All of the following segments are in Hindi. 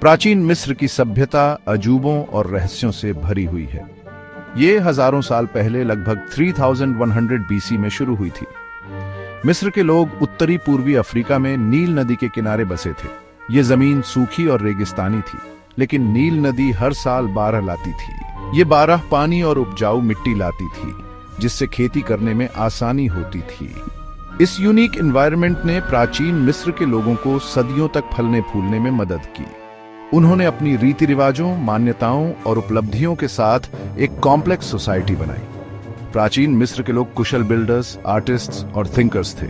प्राचीन मिस्र की सभ्यता अजूबों और रहस्यों से भरी हुई है। ये हजारों साल पहले लगभग 3100 बीसी में शुरू हुई थी। मिस्र के लोग उत्तरी पूर्वी अफ्रीका में नील नदी के किनारे बसे थे। ये जमीन सूखी और रेगिस्तानी थी, लेकिन नील नदी हर साल 12 लाती थी। ये 12 पानी और उपजाऊ मिट्टी लाती थी, जिससे खेती करने में आसानी होती थी। इस यूनिक एनवायरनमेंट ने प्राचीन मिस्र के लोगों को सदियों तक फलने फूलने में मदद की। उन्होंने अपनी रीति रिवाजों, मान्यताओं और उपलब्धियों के साथ एक कॉम्प्लेक्स सोसाइटी बनाई। प्राचीन मिस्र के लोग कुशल बिल्डर्स, आर्टिस्ट्स और थिंकर्स थे।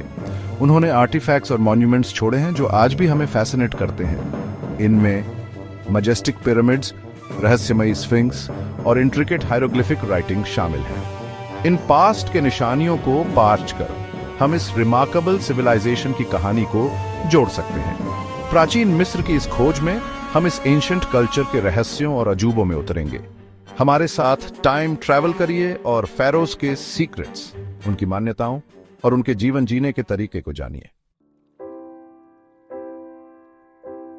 उन्होंने आर्टिफैक्ट्स और मॉन्यूमेंट्स छोड़े हैं जो आज भी हमें फैसिनेट करते हैं। इनमें मजेस्टिक पिरामिड्स, रहस्यमयी स्फिंक्स और इंट्रिकेट हायरोग्लिफिक राइटिंग शामिल है। इन पास्ट के निशानियों को पार्च कर हम इस रिमार्केबल सिविलाइजेशन की कहानी को जोड़ सकते हैं। प्राचीन मिस्र की इस खोज में हम इस एंशिएंट कल्चर के रहस्यों और अजूबों में उतरेंगे। हमारे साथ टाइम ट्रैवल करिए और फेरोज के सीक्रेट्स, उनकी मान्यताओं और उनके जीवन जीने के तरीके को जानिए।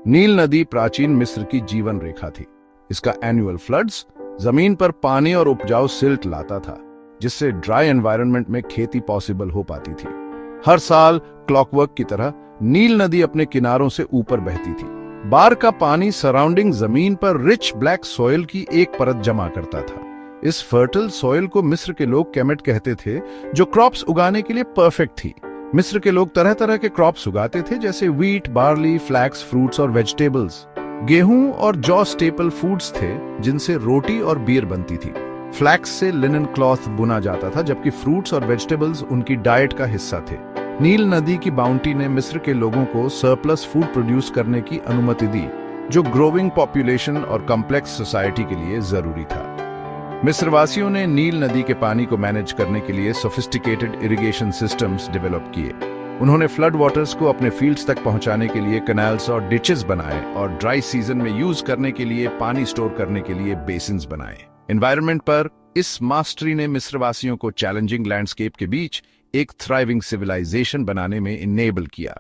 नील नदी प्राचीन मिस्र की जीवन रेखा थी। इसका एनुअल फ्लड्स जमीन पर पानी और उपजाऊ सिल्ट लाता था, जिससे ड्राई एनवायरनमेंट में खेती पॉसिबल हो पाती थी। हर साल क्लॉकवर्क की तरह नील नदी अपने किनारों से ऊपर बहती थी। बार का पानी सराउंडिंग जमीन पर रिच ब्लैक सॉइल की एक परत जमा करता था। इस फर्टाइल सॉइल को मिस्र के लोग केमेट कहते थे, जो क्रॉप्स उगाने के लिए परफेक्ट थी। मिस्र के लोग तरह तरह के क्रॉप्स उगाते थे, जैसे व्हीट, बार्ली, फ्लैक्स, फ्रूट्स और वेजिटेबल्स। गेहूं और जौ स्टेपल फूड्स थे, जिनसे रोटी और बियर बनती थी। फ्लैक्स से लिनन क्लॉथ बुना जाता था, जबकि फ्रूट्स और वेजिटेबल्स उनकी डाइट का हिस्सा थे। नील नदी की बाउंटी ने मिस्र के लोगों को सरप्लस फूड प्रोड्यूस करने की अनुमति दी, जो ग्रोइंग पॉपुलेशन और कॉम्प्लेक्स सोसाइटी के लिए जरूरी था। मिस्रवासियों ने नील नदी के पानी को मैनेज करने के लिए सोफिस्टिकेटेड इरिगेशन सिस्टम्स डेवलप किए। उन्होंने फ्लड वाटर्स को अपने फील्ड्स तक पहुंचाने के लिए कैनाल्स और डिचेस बनाए और ड्राई सीजन में यूज करने के लिए पानी स्टोर करने के लिए बेसिन्स बनाए। एनवायरनमेंट पर इस मास्टरी ने मिस्रवासियों को चैलेंजिंग लैंडस्केप के बीच एक थ्राइविंग सिविलाइजेशन बनाने में इनेबल किया।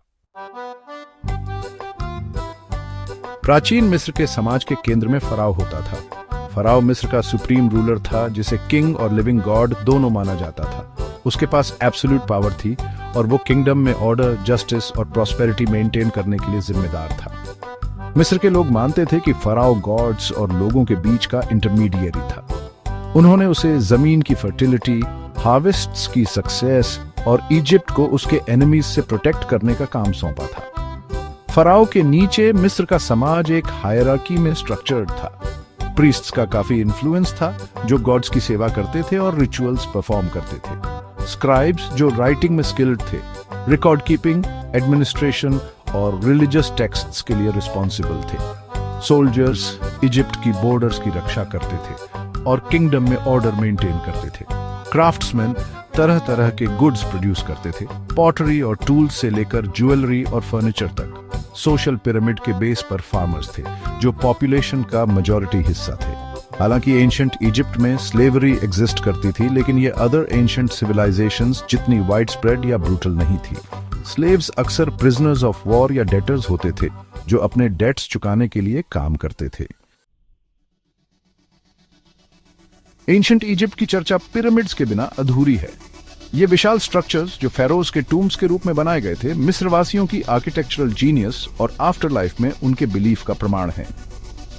प्राचीन मिस्र के समाज के केंद्र में फराव होता था। फराव मिस्र का सुप्रीम रूलर था, जिसे किंग और लिविंग गॉड दोनों माना जाता था। उसके पास एब्सोल्यूट पावर थी और वो किंगडम में ऑर्डर, जस्टिस और प्रॉस्पेरिटी मेंटेन करने के लिए जिम्मेदार था। मिस्र के लोग मानते थे कि फराव गॉड्स और लोगों के बीच का इंटरमीडिएरी था। उन्होंने उसे जमीन की फर्टिलिटी, हार्वेस्ट्स की सक्सेस और इजिप्ट को उसके एनिमीज से प्रोटेक्ट करने का काम सौंपा था। फराओ के नीचे मिस्र का समाज एक हायरार्की में स्ट्रक्चर्ड था। प्रीस्ट्स का काफी इन्फ्लुएंस था, जो गॉड्स की सेवा करते थे और रिचुअल्स परफॉर्म करते थे। स्क्राइब्स, जो राइटिंग में स्किल्ड थे, रिकॉर्ड कीपिंग, एडमिनिस्ट्रेशन और रिलीजियस टेक्स्ट्स के लिए रिस्पॉन्सिबल थे। सोल्जर्स इजिप्ट की बॉर्डर्स की रक्षा करते थे और किंगडम में ऑर्डर मेंटेन करते थे। क्राफ्ट्समैन तरह तरह के गुड्स प्रोड्यूस करते थे, पॉटरी और टूल्स से लेकर ज्वेलरी और फर्नीचर तक। सोशल पिरामिड के बेस पर फार्मर्स थे, जो पॉपुलेशन का मेजॉरिटी हिस्सा थे। हालांकि एंशिएंट इजिप्ट में स्लेवरी एग्जिस्ट करती थी, लेकिन ये अदर एंशिएंट सिविलाइजेशंस जितनी वाइड स्प्रेड या ब्रूटल नहीं थी। स्लेव्स अक्सर प्रिजनर्स ऑफ वॉर या डेटर्स होते थे, जो अपने डेट्स चुकाने के लिए काम करते थे। एंशिएंट इजिप्ट की चर्चा पिरामिड्स के बिना अधूरी है। ये विशाल स्ट्रक्चर्स, जो फेरोज के टूम्स के रूप में बनाए गए थे, मिस्रवासियों की आर्किटेक्चरल जीनियस और आफ्टर लाइफ में उनके बिलीफ का प्रमाण है।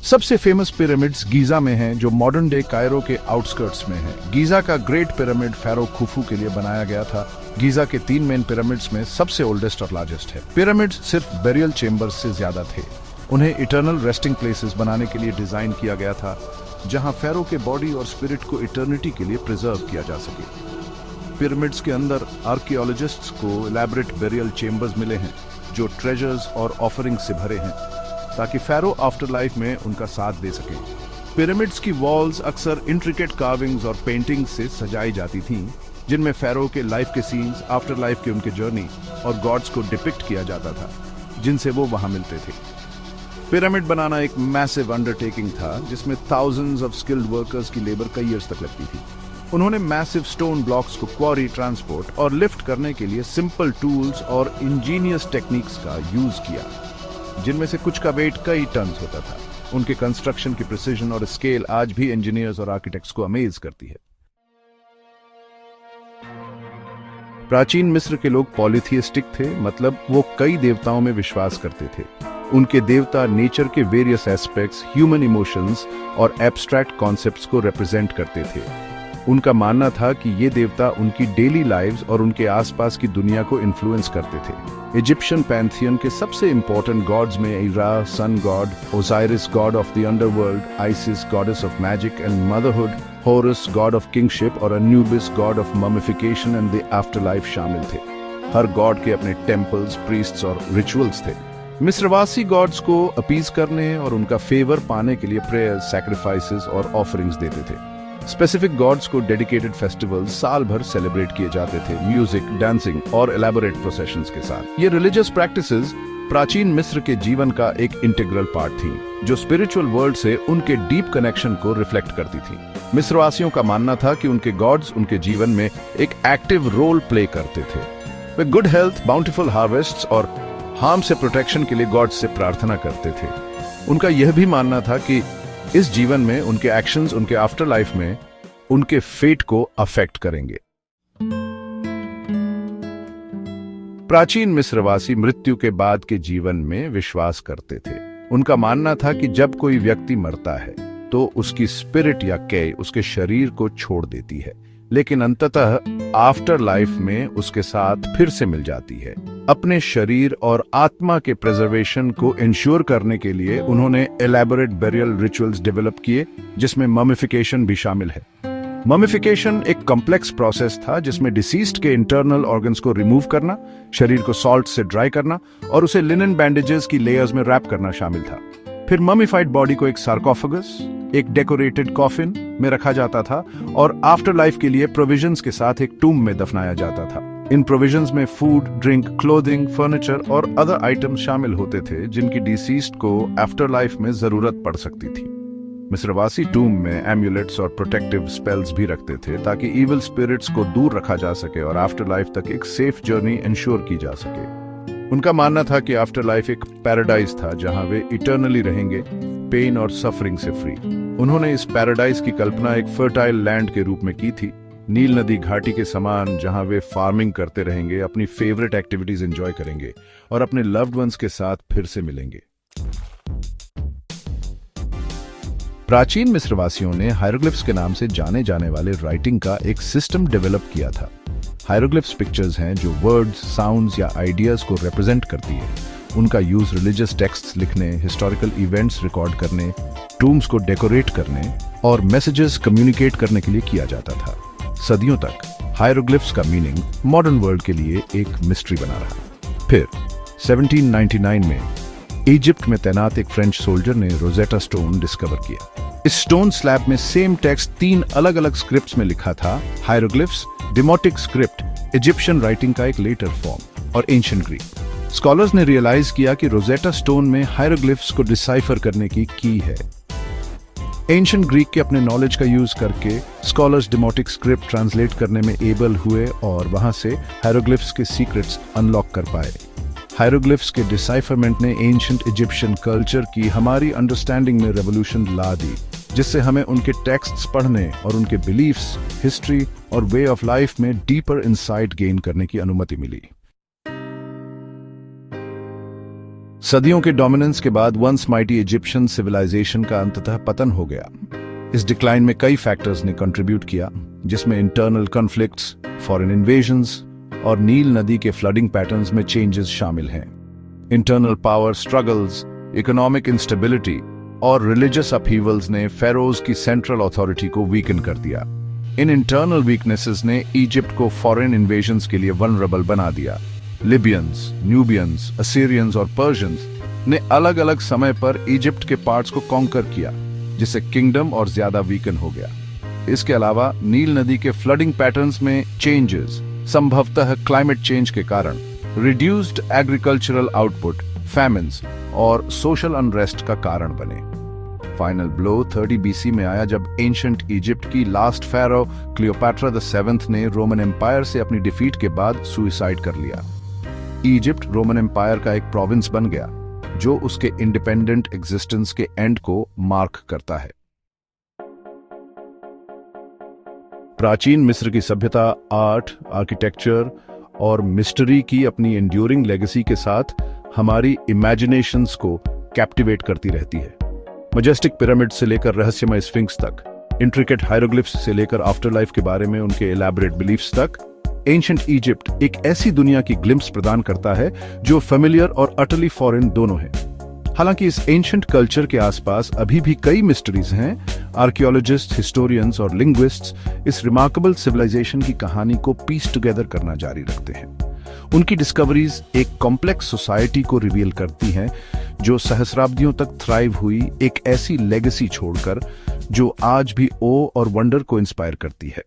सबसे फेमस पिरामिड्स गीजा में हैं, जो मॉडर्न डे कायरो के आउटस्कर्ट्स में है। गीजा का ग्रेट पिरामिड फेरो खुफू के लिए बनाया गया था। गीजा के 3 मेन पिरामिड्स में सबसे ओल्डेस्ट और लार्जेस्ट है। पिरामिड्स सिर्फ बेरियल चेम्बर्स से ज्यादा थे। उन्हें इटर्नल रेस्टिंग प्लेसेस बनाने के लिए डिजाइन किया गया था, जहां फेरो के बॉडी और स्पिरिट को इटर्निटी के लिए प्रिजर्व किया जा सके। पिरामिड्स के अंदर आर्कियोलॉजिस्ट्स को इलैबोरेट बेरियल चेम्बर्स मिले हैं, जो ट्रेजर्स और ऑफरिंग से भरे हैं, ताकि फेरो आफ्टर लाइफ में उनका साथ दे सके। पिरामिड्स की वॉल्स अक्सर इंट्रिकेट कार्विंग्स और पेंटिंग्स से सजाई जाती थीं, जिनमें फेरो के लाइफ के सीन्स, आफ्टर लाइफ के उनके जर्नी और गॉड्स को डिपिक्ट किया जाता था, जिनसे वो वहां मिलते थे। पिरामिड बनाना एक मैसिव अंडरटेकिंग था, जिसमें थाउजेंड्स ऑफ स्किल्ड वर्कर्स की लेबर कई ईयर्स तक लगती थी। उन्होंने मैसिव स्टोन ब्लॉक्स को क्वारी, ट्रांसपोर्ट और लिफ्ट करने के लिए सिंपल टूल्स और इंजीनियस टेक्निक्स का यूज किया। जिनमें से कुछ का वेट कई टन होता था। उनके कंस्ट्रक्शन की प्रिसीजन और स्केल आज भी इंजीनियर्स और आर्किटेक्ट्स को अमेज करती है। प्राचीन मिस्र के लोग पॉलीथियस्टिक थे, मतलब वो कई देवताओं में विश्वास करते थे। उनके देवता नेचर के वेरियस एस्पेक्ट्स, ह्यूमन इमोशंस और एब्स्ट्रैक्ट कॉन्सेप्ट्स को रिप्रेजेंट करते थे। उनका मानना था कि ये देवता उनकी डेली लाइव्स और उनके आसपास की दुनिया को इन्फ्लुएंस करते थे। इजिप्शियन पैंथियन के सबसे इंपॉर्टेंट गॉड्स में Ra sun god, Osiris god of the underworld, Isis goddess of magic and motherhood, Horus god of kingship और Anubis god of mummification and the afterlife शामिल थे। हर गॉड के अपने टेम्पल्स, प्रीस्ट्स और रिचुअल्स थे। मिस्रवासी गॉड्स को अपीज करने और उनका फेवर पाने के लिए प्रेयर्स, सैक्रिफाइसेस और ऑफरिंग्स देते थे। स्पेसिफिक गॉड्स को डेडिकेटेड फेस्टिवल्स साल भर सेलिब्रेट किए जाते थे, म्यूजिक, डांसिंग और एलैबोरेट प्रोसेशंस के साथ। ये रिलीजियस प्रैक्टिसेस प्राचीन मिस्र के जीवन का एक इंटीग्रल पार्ट थी, जो स्पिरिचुअल वर्ल्ड से उनके डीप कनेक्शन को रिफ्लेक्ट करती थी। मिस्रवासियों का मानना था कि उनके गॉड्स उनके जीवन में एक एक्टिव रोल प्ले करते थे। वे गुड हेल्थ, बाउंटीफुल हार्वेस्ट्स और हार्म से प्रोटेक्शन के लिए गॉड्स से प्रार्थना करते थे। उनका यह भी मानना था कि इस जीवन में उनके एक्शंस उनके आफ्टर लाइफ में उनके फेट को अफेक्ट करेंगे। प्राचीन मिस्रवासी मृत्यु के बाद के जीवन में विश्वास करते थे। उनका मानना था कि जब कोई व्यक्ति मरता है तो उसकी स्पिरिट या कै उसके शरीर को छोड़ देती है, लेकिन अंततः आफ्टर लाइफ में उसके साथ फिर से मिल जाती है। अपने शरीर और आत्मा के प्रिजर्वेशन को इंश्योर करने के लिए उन्होंने एलैबोरेट बेरियल रिचुअल्स डेवलप किए, जिसमें ममिफिकेशन भी शामिल है। ममिफिकेशन एक कॉम्प्लेक्स प्रोसेस था जिसमें डिसीज्ड के इंटरनल ऑर्गन्स को रिमूव करना, शरीर को सॉल्ट से ड्राई करना और उसे लिनन बैंडेजेस की लेयर्स में रैप करना शामिल था। फिर ममिफाइड बॉडी को एक सार्कोफेगस, एक डेकोरेटेड कॉफिन में रखा जाता था और आफ्टर लाइफ के लिए प्रोविजंस के साथ एक टूम में दफनाया जाता था। इन प्रोविजंस में फूड, ड्रिंक, क्लोथिंग, फर्नीचर और अदर आइटम्स शामिल होते थे जिनकी डिसीज्ड को आफ्टर लाइफ में जरूरत पड़ सकती थी। मिस्रवासी टूम में एम्यूलेट्स और प्रोटेक्टिव स्पेल्स भी रखते थे ताकि इविल स्पिरिट्स को दूर रखा जा सके और आफ्टर लाइफ तक एक सेफ जर्नी इंश्योर की जा सके। उनका मानना था कि आफ्टर लाइफ एक पैराडाइज था जहां वे इटर्नली रहेंगे, पेन और सफरिंग से फ्री। उन्होंने इस पैराडाइज की कल्पना एक फर्टाइल लैंड के रूप में की थी, नील नदी घाटी के समान, जहां वे फार्मिंग करते रहेंगे, अपनी फेवरेट एक्टिविटीज एंजॉय करेंगे और अपने लव्ड वंस के साथ फिर से मिलेंगे। प्राचीन मिस्रवासियों ने हायरोग्लिफ्स के नाम से जाने जाने वाले राइटिंग का एक सिस्टम डेवलप किया था। हायरोग्लिफ्स पिक्चर्स हैं जो वर्ड्स, साउंड्स या आइडियाज को रिप्रेजेंट करती है। उनका यूज रिलीजियस टेक्स्ट्स लिखने, हिस्टोरिकल इवेंट्स रिकॉर्ड करने, टूम्स को डेकोरेट करने और मैसेजेस कम्युनिकेट करने के लिए किया जाता था। सदियों तक हायरोग्लिफ्स का मीनिंग मॉडर्न वर्ल्ड के लिए एक मिस्ट्री बना रहा। फिर 1799 में इजिप्ट में तैनात एक फ्रेंच सोल्जर ने रोजेटा स्टोन डिस्कवर किया। इस स्टोन स्लैब में सेम टेक्स्ट 3 अलग अलग स्क्रिप्ट्स में लिखा था। हायरोग्लिफ्स, डेमोटिक स्क्रिप्ट, इजिप्शियन राइटिंग का एक लेटर फॉर्म और एंशिएंट ग्रीक। स्कॉलर्स ने रियलाइज किया कि रोजेटा स्टोन में हायरोग्लिफ्स को डिसाइफर करने की की है। एंशिएंट ग्रीक के अपने नॉलेज का यूज करके स्कॉलर्स डेमोटिक स्क्रिप्ट ट्रांसलेट करने में एबल हुए और वहां से हायरोग्लिफ्स के सीक्रेट्स अनलॉक कर पाए। हायरोग्लिफ्स के डिसाइफरमेंट ने एंशिएंट इजिप्शियन कल्चर की हमारी अंडरस्टैंडिंग में रेवोल्यूशन ला दी, जिससे हमें उनके टेक्स्ट्स पढ़ने और उनके बिलीफ्स, हिस्ट्री और वे ऑफ लाइफ में डीपर इंसाइट गेन करने की अनुमति मिली। सदियों के डोमिनेंस के बाद वंस माइटी इजिप्शियन सिविलाइजेशन का अंततः पतन हो गया। इस डिक्लाइन में कई फैक्टर्स ने कंट्रीब्यूट किया, जिसमें इंटरनल कॉन्फ्लिक्ट्स, फॉरेन इन्वेजन्स और नील नदी के फ्लडिंग पैटर्न्स में चेंजेस शामिल हैं। Internal power struggles, economic instability और रिलीजियस अपहीवल्स ने फेरोज की सेंट्रल अथॉरिटी को वीकन कर दिया। इन इंटरनल वीकनेसेस ने इजिप्ट को फॉरेन इन्वेजन्स के लिए वल्नरेबल बना दिया। लिबियंस, न्यूबियंस, असीरियंस और पर्शियंस ने अलग अलग समय पर इजिप्ट के पार्ट्स को कॉन्कर किया, जिससे किंगडम और ज्यादा वीकन हो गया। इसके अलावा नील नदी के फ्लडिंग पैटर्न्स में चेंजेस संभवतः क्लाइमेट चेंज के कारण, रिड्यूस्ड एग्रीकल्चरल आउटपुट, फैमिन्स और सोशल अनरेस्ट का कारण बने। फाइनल ब्लो 30 BC में आया जब एंशिएंट इजिप्ट की last pharaoh Cleopatra the 7th ने रोमन एम्पायर से अपनी डिफीट के बाद सुसाइड कर लिया। इजिप्ट रोमन एम्पायर का एक प्रोविंस बन गया। जो उसके इंडिपेंडेंट एग्जिस्टेंस के एंड को मार्क करता है। प्राचीन मिस्र की सभ्यता आर्ट, आर्किटेक्चर और मिस्ट्री की अपनी एंड्यूरिंग लेगेसी के साथ हमारी इमेजिनेशंस को कैप्टिवेट करती रहती है। मजेस्टिक पिरामिड से लेकर रहस्यमय स्फिंक्स तक, इंट्रिकेट हायरोग्लिफ्स से लेकर आफ्टरलाइफ के बारे में उनके एलैबोरेट बिलीफ्स तक, एंशिएंट इजिप्ट एक ऐसी दुनिया की ग्लिम्स प्रदान करता है जो फेमिलियर और अटरली फॉरेन दोनों है। हालांकि इस एंशिएंट कल्चर के आसपास अभी भी कई मिस्ट्रीज हैं, आर्कियोलॉजिस्ट, हिस्टोरियंस और लिंग्विस्ट्स इस रिमार्केबल सिविलाइजेशन की कहानी को पीस टुगेदर करना जारी रखते हैं। उनकी डिस्कवरीज एक कॉम्प्लेक्स सोसाइटी को रिवील करती हैं जो सहस्राब्दियों तक थ्राइव हुई एक ऐसी लेगेसी छोड़कर जो आज भी ओ और वंडर को इंस्पायर करती है।